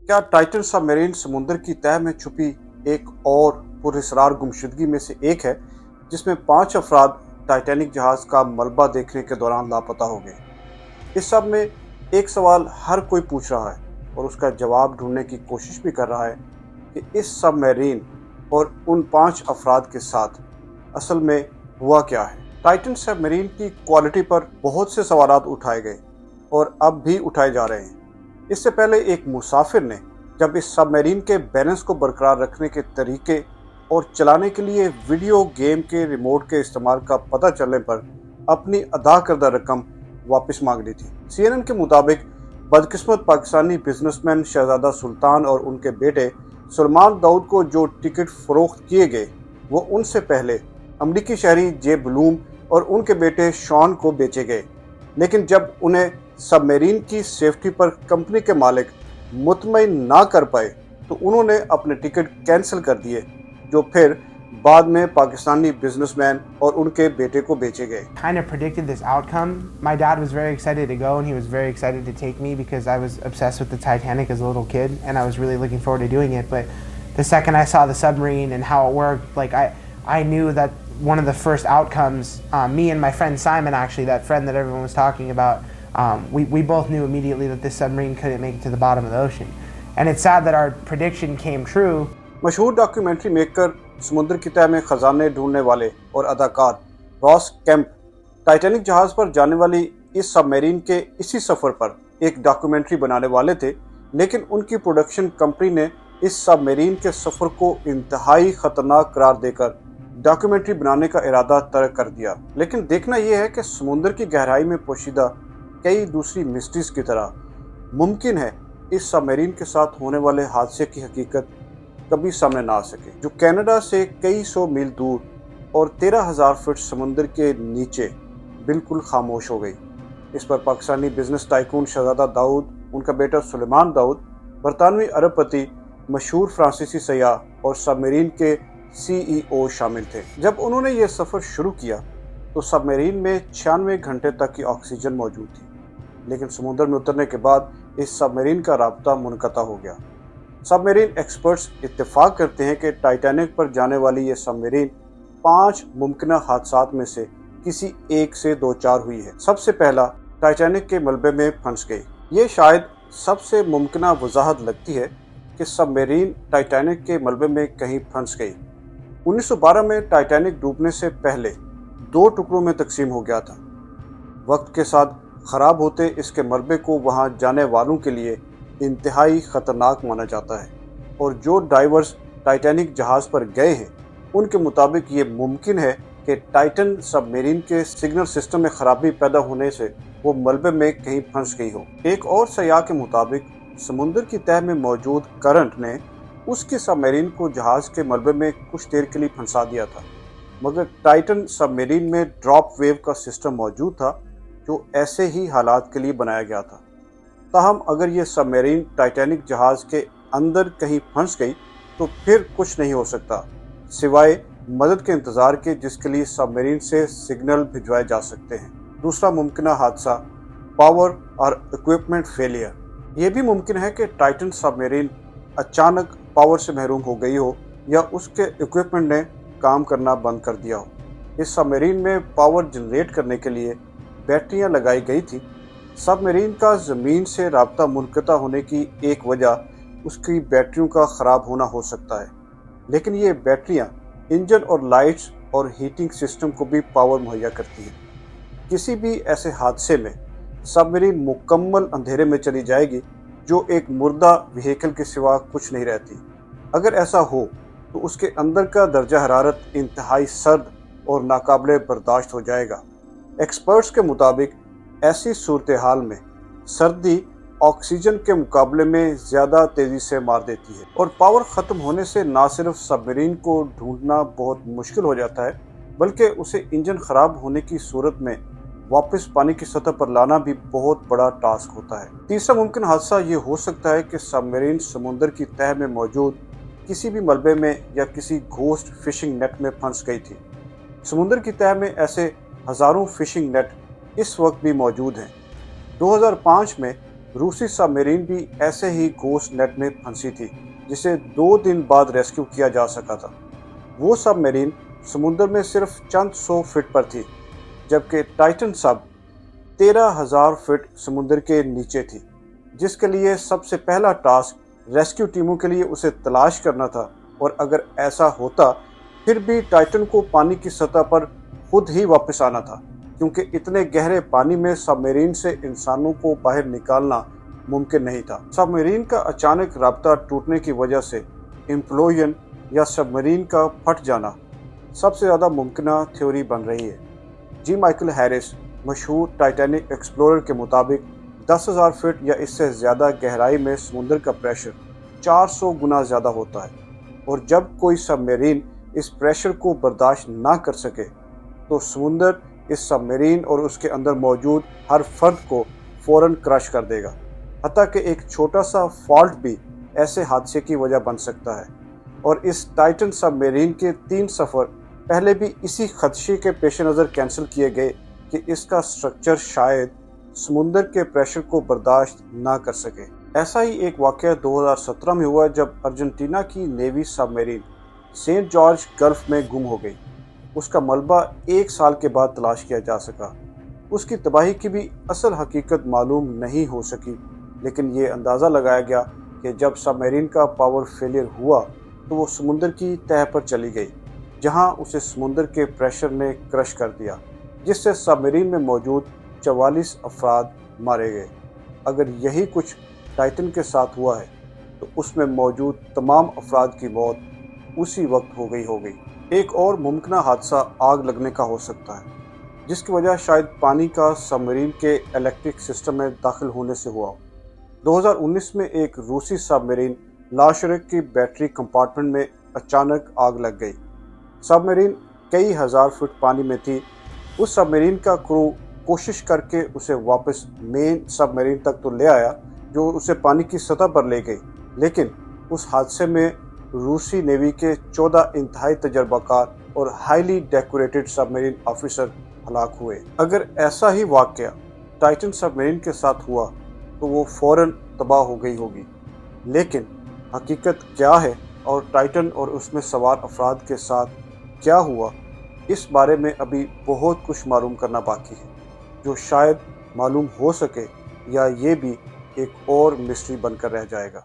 क्या Titan submarine समुद्र की तह में छुपी एक और पुरअसरार गुमशुदगी में से एक है, जिसमें 5 अफराद टाइटैनिक जहाज का मलबा देखने के दौरान लापता हो गए। इस सब में एक सवाल हर कोई पूछ रहा है और उसका जवाब ढूंढने की कोशिश भी कर रहा है कि इस सबमरीन और उन 5 अफराद के साथ असल में हुआ क्या है। टाइटन सबमरीन की क्वालिटी पर बहुत से सवालात उठाए गए और अब भी उठाए जा रहे हैं। इससे पहले एक मुसाफिर ने जब इस सबमरीन के बैलेंस को बरकरार रखने के तरीके और चलाने के लिए वीडियो गेम के रिमोट के इस्तेमाल का पता चलने पर अपनी अदा करदा रकम वापस मांग ली थी। CNN के मुताबिक बदकिस्मत पाकिस्तानी बिजनेसमैन शहजादा सुल्तान और उनके बेटे सलमान दाऊद को जो टिकट फरोख्त किए गए वो उनसे पहले अमरीकी शहरी जे ब्लूम और उनके बेटे शॉन को बेचे गए, लेकिन जब उन्हें सबमरीन की सेफ्टी पर कंपनी के मालिक मुतमईन ना कर पाए तो उन्होंने अपने टिकट कैंसिल कर दिए, जो फिर बाद में पाकिस्तानी बिजनेसमैन और उनके बेटे को बेचे गए। Kind of predicted this outcome. My dad was very excited to go and he was very excited to take me because I was obsessed with the Titanic as a little kid and I was really looking forward to doing it. But the second I saw the submarine and how it worked, like I knew that one of the first outcomes, me and my friend Simon, actually, that friend that everyone was talking about, we both knew immediately that this submarine couldn't make it to the bottom of the ocean. And it's sad that our prediction came true. मशहूर documentary maker, समुद्र की तह में खजाने ढूंढने वाले और अदाकार रॉस केम्प टाइटैनिक जहाज पर जाने वाली इस सबमरीन के इसी सफ़र पर एक डॉक्यूमेंट्री बनाने वाले थे, लेकिन उनकी प्रोडक्शन कंपनी ने इस सबमरीन के सफ़र को इंतहाई ख़तरनाक करार देकर डॉक्यूमेंट्री बनाने का इरादा तर्क कर दिया। लेकिन देखना यह है कि समुद्र की गहराई में पोशीदा कई दूसरी मिस्ट्रीज की तरह मुमकिन है इस सबमरीन के साथ होने वाले हादसे की हकीकत कभी सामने ना आ सके, जो कनाडा से कई सौ मील दूर और 13,000 फुट समुद्र के नीचे बिल्कुल खामोश हो गई। इस पर पाकिस्तानी बिजनेस टाइकून शहजादा दाऊद, उनका बेटा सुलेमान दाऊद, बरतानवी अरबपति, मशहूर फ्रांसीसी सयाह और सबमरीन के CEO शामिल थे। जब उन्होंने ये सफ़र शुरू किया तो सबमरीन में 96 घंटे तक की ऑक्सीजन मौजूद थी, लेकिन समुद्र में उतरने के बाद इस सबमरीन का राब्ता मुनक़ता हो गया। सबमरीन एक्सपर्ट्स इत्तेफाक करते हैं कि टाइटैनिक पर जाने वाली ये सबमरीन 5 मुमकिन हादसात में से किसी एक से दो चार हुई है। सबसे पहला, टाइटैनिक के मलबे में फंस गई। ये शायद सबसे मुमकिन वजाहत लगती है कि सबमरीन टाइटैनिक के मलबे में कहीं फंस गई। 1912 में टाइटैनिक डूबने से पहले 2 टुकड़ों में तकसीम हो गया था। वक्त के साथ ख़राब होते इसके मलबे को वहां जाने वालों के लिए इंतहाई ख़तरनाक माना जाता है, और जो डाइवर्स टाइटैनिक जहाज़ पर गए हैं उनके मुताबिक ये मुमकिन है कि टाइटन सबमरीन के सिग्नल सिस्टम में ख़राबी पैदा होने से वो मलबे में कहीं फंस गई हो। एक और सयाह के मुताबिक समुद्र की तह में मौजूद करंट ने उसके सबमरीन को जहाज़ के मलबे में कुछ देर के लिए फंसा दिया था, मगर टाइटन सबमरीन में ड्रॉप वेव का सिस्टम मौजूद था जो ऐसे ही हालात के लिए बनाया गया था। ताहम अगर ये सबमरीन टाइटैनिक जहाज़ के अंदर कहीं फंस गई तो फिर कुछ नहीं हो सकता सिवाय मदद के इंतज़ार के, जिसके लिए सबमरीन से सिग्नल भिजवाए जा सकते हैं। दूसरा मुमकिन हादसा, पावर और इक्विपमेंट फेलियर। ये भी मुमकिन है कि टाइटन सबमरीन अचानक पावर से महरूम हो गई हो या उसके इक्विपमेंट ने काम करना बंद कर दिया हो। इस सबमरीन में पावर जनरेट करने के लिए बैटरियां लगाई गई थी। सबमरीन का ज़मीन से राब्ता मुनक़ता होने की एक वजह उसकी बैटरियों का ख़राब होना हो सकता है, लेकिन ये बैटरियां इंजन और लाइट्स और हीटिंग सिस्टम को भी पावर मुहैया करती हैं। किसी भी ऐसे हादसे में सबमरीन मुकम्मल अंधेरे में चली जाएगी, जो एक मुर्दा व्हीकल के सिवा कुछ नहीं रहती। अगर ऐसा हो तो उसके अंदर का दर्जा हरारत इंतहाई सर्द और नाकाबिले बर्दाश्त हो जाएगा। एक्सपर्ट्स के मुताबिक ऐसी सूरत हाल में सर्दी ऑक्सीजन के मुकाबले में ज़्यादा तेज़ी से मार देती है, और पावर ख़त्म होने से ना सिर्फ सबमरीन को ढूंढना बहुत मुश्किल हो जाता है, बल्कि उसे इंजन ख़राब होने की सूरत में वापस पानी की सतह पर लाना भी बहुत बड़ा टास्क होता है। तीसरा मुमकिन हादसा ये हो सकता है कि सबमरीन समुद्र की तह में मौजूद किसी भी मलबे में या किसी घोस्ट फिशिंग नेट में फंस गई थी। समुद्र की तह में ऐसे हज़ारों फिशिंग नेट इस वक्त भी मौजूद हैं। 2005 में रूसी सबमरीन भी ऐसे ही घोस्ट नेट में फंसी थी, जिसे 2 दिन बाद रेस्क्यू किया जा सका था। वो सबमरीन समुद्र में सिर्फ चंद 100 फीट पर थी, जबकि टाइटन सब 13,000 फीट समुद्र के नीचे थी, जिसके लिए सबसे पहला टास्क रेस्क्यू टीमों के लिए उसे तलाश करना था। और अगर ऐसा होता फिर भी टाइटन को पानी की सतह पर खुद ही वापस आना था, क्योंकि इतने गहरे पानी में सबमरीन से इंसानों को बाहर निकालना मुमकिन नहीं था। सबमरीन का अचानक राब्ता टूटने की वजह से इम्प्लोजन या सबमरीन का फट जाना सबसे ज़्यादा मुमकिन थ्योरी बन रही है। जी माइकल हैरिस, मशहूर टाइटैनिक एक्सप्लोरर के मुताबिक 10,000 फीट या इससे ज़्यादा गहराई में समुद्र का प्रेशर 400 गुना ज़्यादा होता है, और जब कोई सबमरीन इस प्रेशर को बर्दाश्त ना कर सके तो समुद्र इस सबमरीन और उसके अंदर मौजूद हर फर्द को फ़ौरन क्रश कर देगा। हत्ता कि एक छोटा सा फॉल्ट भी ऐसे हादसे की वजह बन सकता है। और इस टाइटन सबमरीन के 3 सफ़र पहले भी इसी खदशे के पेश नज़र कैंसिल किए गए कि इसका स्ट्रक्चर शायद समुद्र के प्रेशर को बर्दाश्त ना कर सके। ऐसा ही एक वाक़या 2017 में हुआ, जब अर्जेंटीना की navy submarine saint George gulf में गुम हो गई। उसका मलबा 1 साल के बाद तलाश किया जा सका। उसकी तबाही की भी असल हकीकत मालूम नहीं हो सकी, लेकिन ये अंदाज़ा लगाया गया कि जब सबमरीन का पावर फेलियर हुआ तो वो समुद्र की तह पर चली गई, जहां उसे समुद्र के प्रेशर ने क्रश कर दिया, जिससे सबमरीन में मौजूद 44 अफराद मारे गए। अगर यही कुछ टाइटन के साथ हुआ है तो उसमें मौजूद तमाम अफराद की मौत उसी वक्त हो गई। एक और मुमकिन हादसा आग लगने का हो सकता है, जिसकी वजह शायद पानी का सबमरीन के इलेक्ट्रिक सिस्टम में दाखिल होने से हुआ। 2019 में एक रूसी सबमरीन लाशरक की बैटरी कंपार्टमेंट में अचानक आग लग गई। सबमरीन कई हज़ार फुट पानी में थी। उस सबमरीन का क्रू कोशिश करके उसे वापस मेन सबमरीन तक तो ले आया, जो उसे पानी की सतह पर ले गई, लेकिन उस हादसे में रूसी नेवी के 14 इंतहाई तजर्बाकार और हाईली डेकोरेटेड सबमरीन ऑफिसर हलाक हुए। अगर ऐसा ही वाक़या टाइटन सबमरीन के साथ हुआ तो वो फ़ौरन तबाह हो गई होगी। लेकिन हकीकत क्या है और टाइटन और उसमें सवार अफराद के साथ क्या हुआ, इस बारे में अभी बहुत कुछ मालूम करना बाकी है, जो शायद मालूम हो सके या ये भी एक और मिस्ट्री बनकर रह जाएगा।